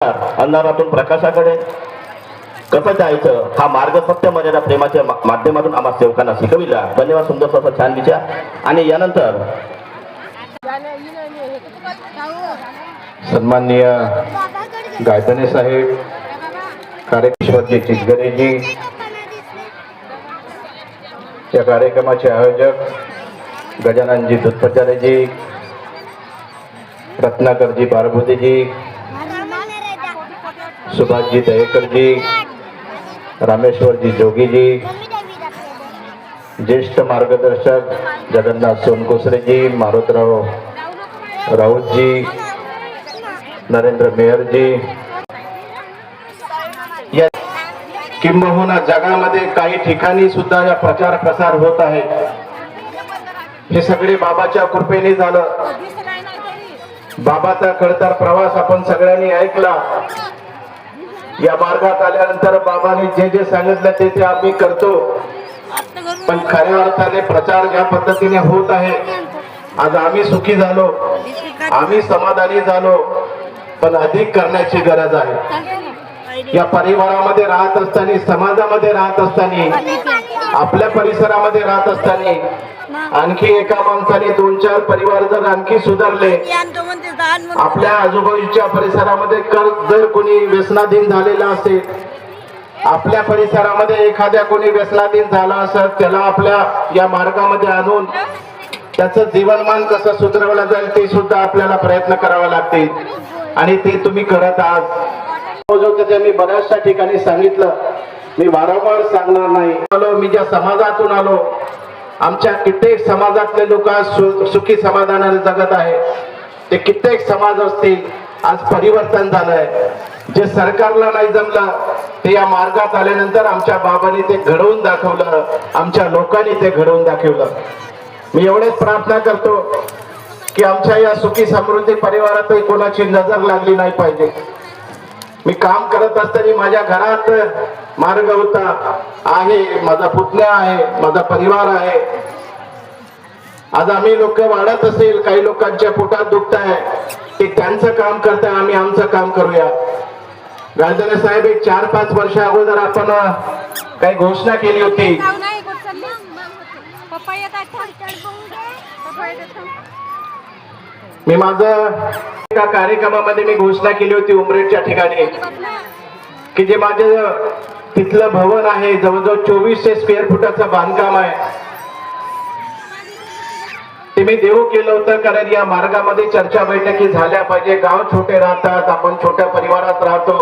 अंधारातून प्रकाशाकडे कसं जायचं हा मार्ग सत्य मर्यादा प्रेमाच्या माध्यमातून आम्हा सेवकांना शिकविला. धन्यवाद. सुंदर असा छान विचार. आणि यानंतर सन्माननीय गायधने साहेब, कार्येश्वरजी चिचगरेजी, या कार्यक्रमाचे आयोजक गजाननजी दुधपचारेजी, रत्नाकरजी पारभूतेजी, सुभाषजी दयेकरजी, रामेश्वरजी जोगीजी, ज्येष्ठ मार्गदर्शक जगन्नाथ सोनकोसरेजी, मारुतराव राऊतजी, नरेंद्र मेहरजी, या किंबहुना जगामध्ये काही ठिकाणी सुद्धा या प्रचार प्रसार होत आहे. हे सगळे बाबाच्या कृपेने झालं. बाबाचा खडतर प्रवास आपण सगळ्यांनी ऐकला. या मार्गात आल्यानंतर बाबांनी जे जे सांगितलं ते ते आम्ही करतो. पण खऱ्या अर्थाने प्रचार ज्या पद्धतीने होत आहे, आज आम्ही सुखी झालो, आम्ही समाधानी झालो, पण अधिक करण्याची गरज आहे. या परिवारामध्ये राहत असताना, समाजामध्ये राहत असताना, आपल्या परिसरामध्ये राहत असताना आणखी एका माणसाने 2-4 परिवार जर आणखी सुधारले, आपल्या आजूबाजूच्या परिसरामध्ये जर कोणी व्यसनाधीन झालेला असेल, आपल्या परिसरामध्ये एखाद्या कोणी व्यसनाधीन झाला असेल, त्याला आपल्या या मार्गामध्ये आणून त्याचं जीवनमान कसं सुधारवलं जाईल ते सुद्धा आपल्याला प्रयत्न करावे लागतील. आणि ते तुम्ही करत आहात. मी बऱ्याचशा ठिकाणी सांगितलं, मी वारंवार सांगणार नाही. मी ज्या समाजातून आलो, आमच्या कित्येक समाजातले लोक सुखी समाधानाने जगत आहे. ते कित्येक समाज असतील, आज परिवर्तन झालंय. जे सरकारला नाही जमलं ते या मार्गात आल्यानंतर आमच्या बाबांनी ते घडवून दाखवलं, आमच्या लोकांनी ते घडवून दाखवलं. मी एवढेच प्रार्थना करतो की आमच्या या सुखी समृद्धी परिवारातही कोणाची नजर लागली नाही पाहिजे. मी काम करत असताना माझ्या घरात मार्ग होता, आहे, माझा पुतण्या आहे, माझा परिवार आहे. आज आम्ही लोक वाढत असेल, काही लोकांच्या पोटात दुखत आहे, ते त्यांचं काम करताय, आम्ही आमचं काम करूया. गायधने साहेब, एक 4-5 वर्ष अगोदर आपण काही घोषणा केली होती. मी माझं एका कार्यक्रमामध्ये मी घोषणा केली होती उमरेडच्या ठिकाणी, की जे माझे तिथलं भवन आहे, जवळजवळ 2400 स्क्वेअर फुटाचं बांधकाम आहे, ते मी देऊ केलं होतं. कारण या मार्गामध्ये चर्चा बैठकी झाल्या पाहिजे. गाव छोटे राहतात, आपण छोट्या परिवारात